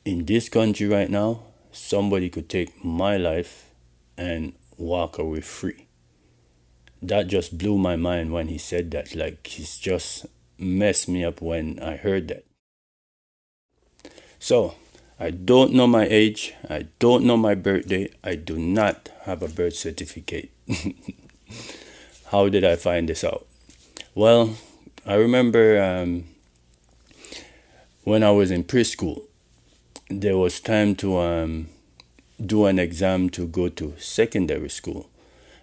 in this country right now, somebody could take my life and walk away free. That just blew my mind when he said that. Like, he's just messed me up when I heard that. So, I don't know my age. I don't know my birthday. I do not have a birth certificate. How did I find this out? Well, I remember when I was in preschool, there was time to do an exam to go to secondary school.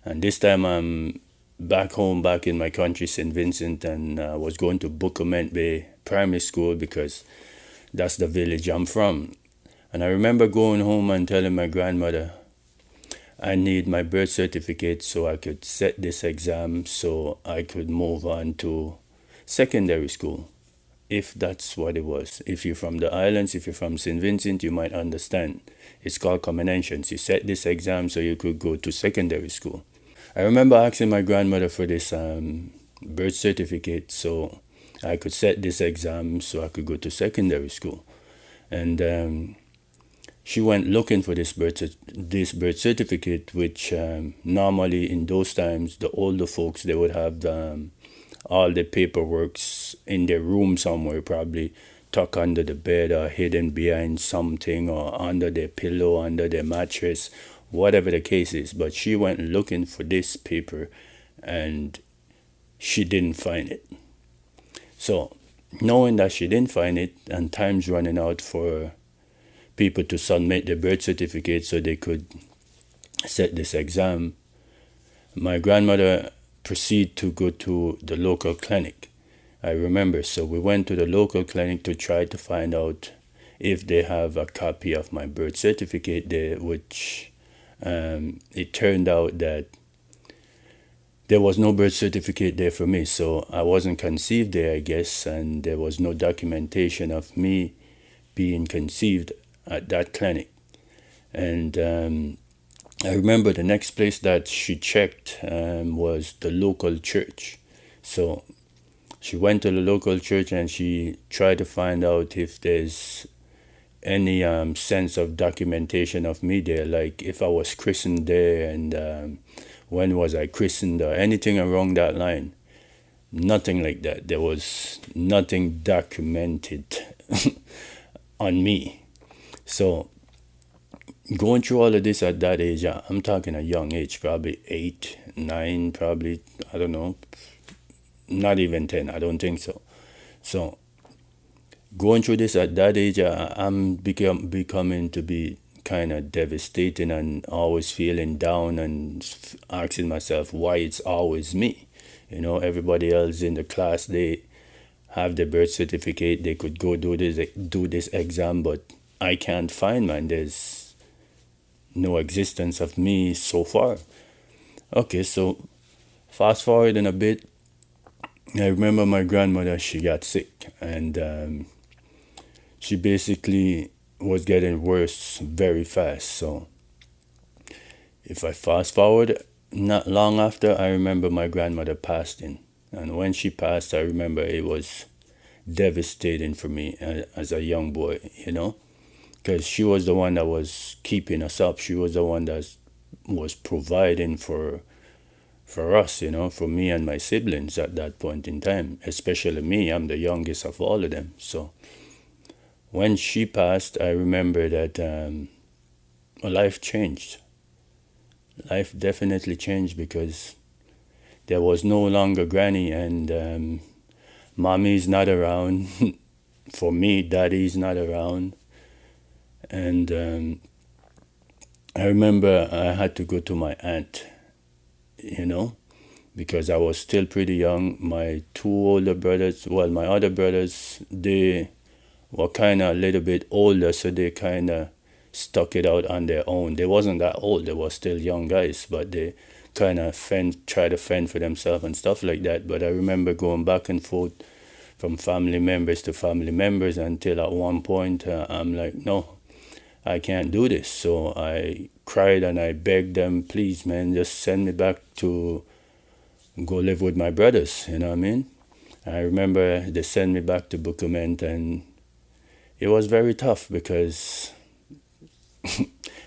And this time I'm back home, back in my country, St. Vincent, and was going to Bucament Bay Primary School because that's the village I'm from. And I remember going home and telling my grandmother, I need my birth certificate so I could set this exam so I could move on to secondary school, if that's what it was. If you're from the islands, if you're from St. Vincent, you might understand. It's called common entrance. You set this exam so you could go to secondary school. I remember asking my grandmother for this birth certificate so I could set this exam so I could go to secondary school. And she went looking for this birth certificate, which normally in those times the older folks they would have all the paperworks in their room somewhere, probably tucked under the bed or hidden behind something or under their pillow, under their mattress, whatever the case is. But she went looking for this paper and she didn't find it. So, knowing that she didn't find it and time's running out for people to submit their birth certificate so they could set this exam, my grandmother proceeded to go to the local clinic. I remember. So we went to the local clinic to try to find out if they have a copy of my birth certificate there, which it turned out that there was no birth certificate there for me. So I wasn't conceived there, I guess, and there was no documentation of me being conceived at that clinic. And I remember the next place that she checked was the local church. So she went to the local church and she tried to find out if there's any sense of documentation of me there, like if I was christened there and when was I christened or anything along that line. Nothing like that. There was nothing documented on me. So going through all of this at that age, I'm talking a young age, probably 8, 9, probably, I don't know, not even 10, I don't think so. So going through this at that age, I'm becoming to be kind of devastating and always feeling down and asking myself why it's always me. You know, everybody else in the class, they have their birth certificate, they could go do this exam, but I can't find mine. There's no existence of me so far. Okay, so fast forward in a bit, I remember my grandmother, she got sick and she basically was getting worse very fast. So if I fast forward, not long after, I remember my grandmother passed in. And when she passed, I remember it was devastating for me as a young boy, you know, because she was the one that was keeping us up. She was the one that was providing for us, you know, for me and my siblings at that point in time, especially me. I'm the youngest of all of them. So when she passed, I remember that my life changed. Life definitely changed because there was no longer granny and mommy's not around. For me, daddy's not around. And I remember I had to go to my aunt, you know, because I was still pretty young. My two older brothers, well, my other brothers, they were kind of a little bit older, so they kind of stuck it out on their own. They wasn't that old, they were still young guys, but they kind of try to fend for themselves and stuff like that. But I remember going back and forth from family members to family members until at one point I'm like, no, I can't do this. So I cried and I begged them, please, man, just send me back to go live with my brothers. You know what I mean? I remember they sent me back to Bucament and it was very tough because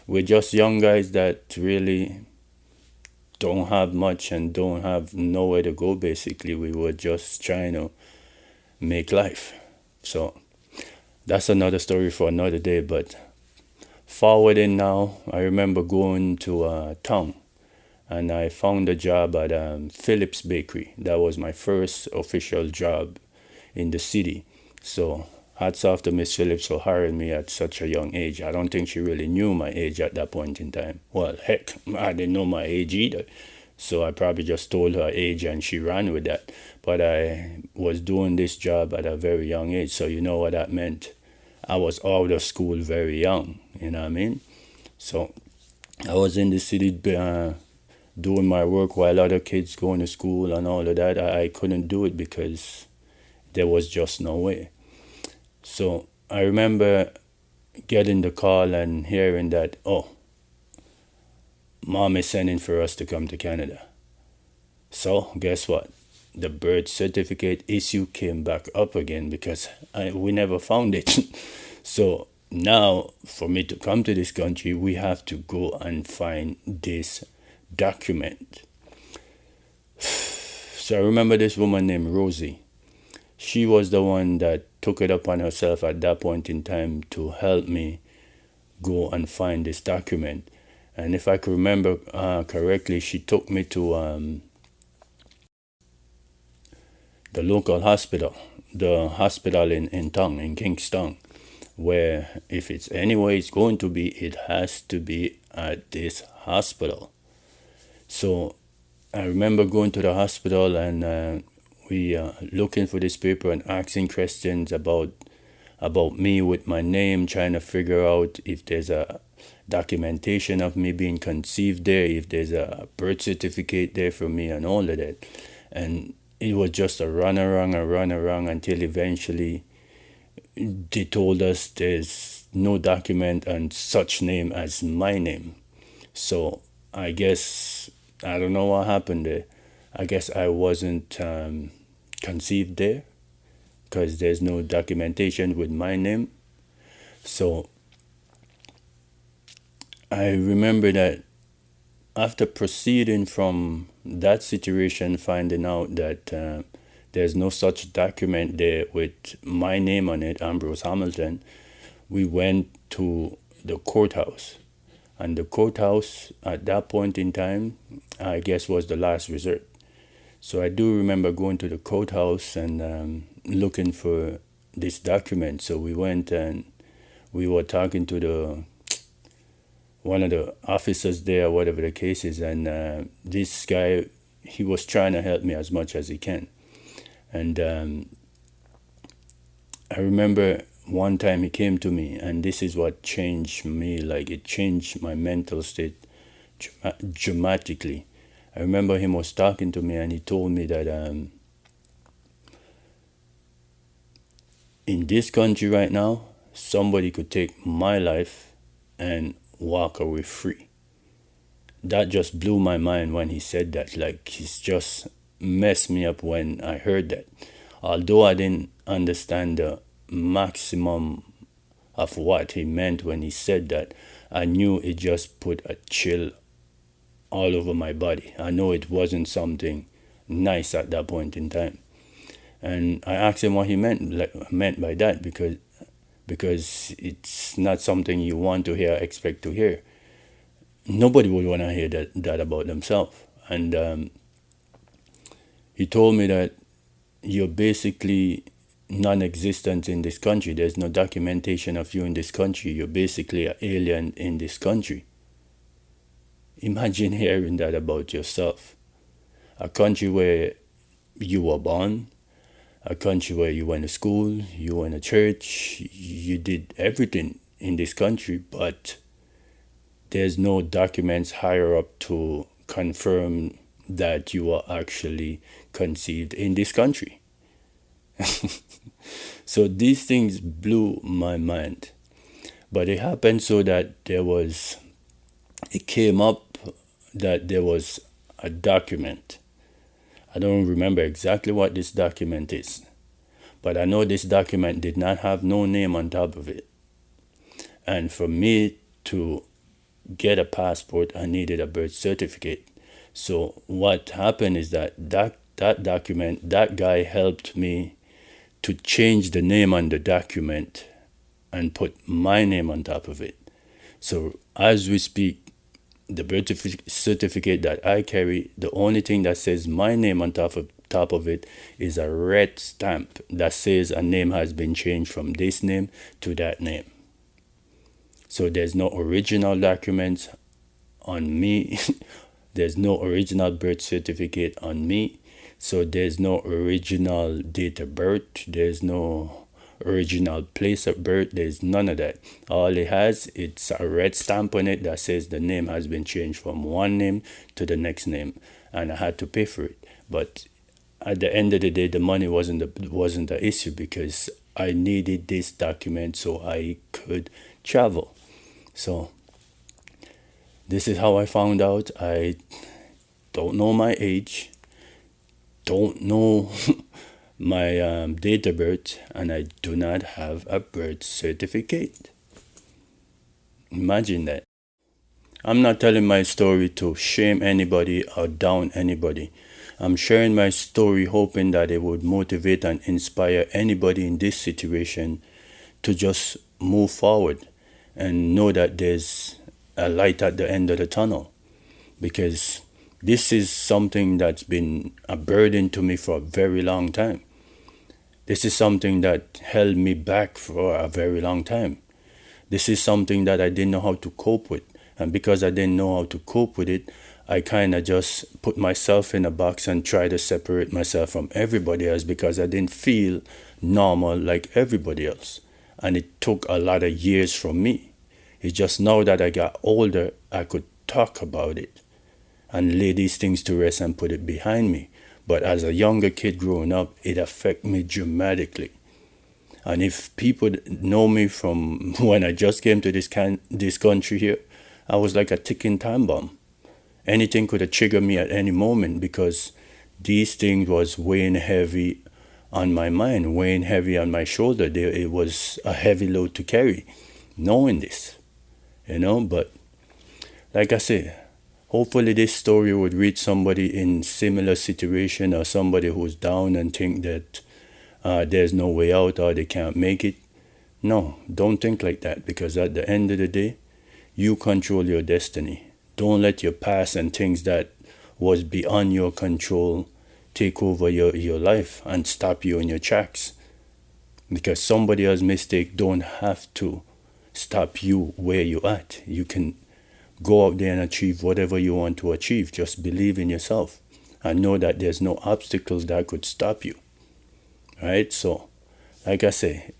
we're just young guys that really don't have much and don't have nowhere to go. Basically, we were just trying to make life. So that's another story for another day. But forwarding now, I remember going to town and I found a job at Phillips Bakery. That was my first official job in the city. So hats off to Miss Phillips for hiring me at such a young age. I don't think she really knew my age at that point in time. Well, heck, I didn't know my age either. So I probably just told her age and she ran with that. But I was doing this job at a very young age. So you know what that meant. I was out of school very young. You know what I mean? So I was in the city doing my work while other kids going to school and all of that. I couldn't do it because there was just no way. So I remember getting the call and hearing that, oh, mom is sending for us to come to Canada. So guess what? The birth certificate issue came back up again because we never found it. So now, for me to come to this country, we have to go and find this document. So I remember this woman named Rosie. She was the one that took it upon herself at that point in time to help me go and find this document. And if I could remember correctly, she took me to the local hospital, the hospital in town, in Kingston, where if it's anywhere it's going to be, it has to be at this hospital. So I remember going to the hospital and we looking for this paper and asking questions about me with my name, trying to figure out if there's a documentation of me being conceived there, if there's a birth certificate there for me, and all of that. And it was just a run around until eventually they told us there's no document and such name as my name. So I guess I don't know what happened there. I guess I wasn't conceived there because there's no documentation with my name. So I remember that after proceeding from that situation, finding out that there's no such document there with my name on it, Ambrose Hamilton, we went to the courthouse. And the courthouse at that point in time, I guess, was the last resort. So I do remember going to the courthouse and looking for this document. So we went and we were talking to the one of the officers there, whatever the case is, and this guy, he was trying to help me as much as he can. And I remember one time he came to me, and this is what changed me. Like it changed my mental state dramatically. I remember him was talking to me, and he told me that in this country right now, somebody could take my life and walk away free. That just blew my mind when he said that. Like, he's just messed me up when I heard that. Although I didn't understand the maximum of what he meant when he said that, I knew it just put a chill all over my body. I know it wasn't something nice at that point in time. And I asked him what he meant by that because it's not something you want to hear, expect to hear. Nobody would want to hear that about themselves. And he told me that you're basically non-existent in this country. There's no documentation of you in this country. You're basically an alien in this country. Imagine hearing that about yourself. A country where you were born, a country where you went to school, you went to church, you did everything in this country, but there's no documents higher up to confirm that you are actually conceived in this country. So these things blew my mind. But it happened so that it came up that there was a document. I don't remember exactly what this document is, But I know this document did not have no name on top of it. And for me to get a passport, I needed a birth certificate. So what happened is that document, that guy helped me to change the name on the document and put my name on top of it. So as we speak, the birth certificate that I carry, the only thing that says my name on top of it is a red stamp that says a name has been changed from this name to that name. So there's no original documents on me. There's no original birth certificate on me. So there's no original date of birth. There's no original place of birth. There's none of that. All it has, it's a red stamp on it that says the name has been changed from one name to the next name, and I had to pay for it. But at the end of the day, the money wasn't the issue, because I needed this document so I could travel. So this is how I found out. I don't know my age, don't know my date of birth, and I do not have a birth certificate. Imagine that. I'm not telling my story to shame anybody or down anybody. I'm sharing my story hoping that it would motivate and inspire anybody in this situation to just move forward and know that there's a light at the end of the tunnel. Because this is something that's been a burden to me for a very long time. This is something that held me back for a very long time. This is something that I didn't know how to cope with. And because I didn't know how to cope with it, I kind of just put myself in a box and try to separate myself from everybody else, because I didn't feel normal like everybody else. And it took a lot of years from me. It's just now that I got older, I could talk about it and lay these things to rest and put it behind me. But as a younger kid growing up, it affected me dramatically. And if people know me from when I just came to this country here, I was like a ticking time bomb. Anything could have triggered me at any moment, because these things was weighing heavy on my mind, weighing heavy on my shoulder. It was a heavy load to carry, knowing this, But like I say, hopefully this story would reach somebody in similar situation, or somebody who's down and think that there's no way out or they can't make it. No, don't think like that, because at the end of the day, you control your destiny. Don't let your past and things that was beyond your control take over your life and stop you in your tracks. Because somebody else's mistake don't have to stop you where you at. You can go out there and achieve whatever you want to achieve. Just believe in yourself and know that there's no obstacles that could stop you. Right? So, like I say,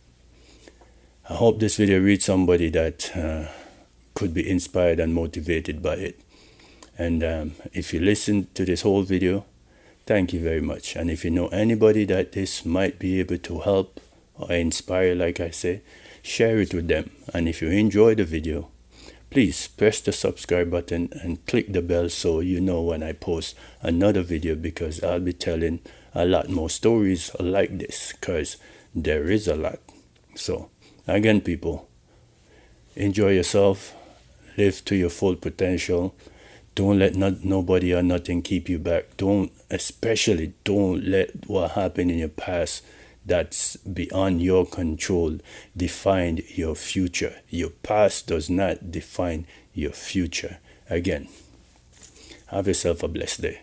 I hope this video reaches somebody that could be inspired and motivated by it. And if you listen to this whole video, thank you very much. And if you know anybody that this might be able to help or inspire, like I say, share it with them. And if you enjoy the video, please press the subscribe button and click the bell so you know when I post another video, because I'll be telling a lot more stories like this, because there is a lot. So again, people, enjoy yourself, live to your full potential. Don't let nobody or nothing keep you back. Especially don't let what happened in your past that's beyond your control define your future. Your past does not define your future. Again, have yourself a blessed day.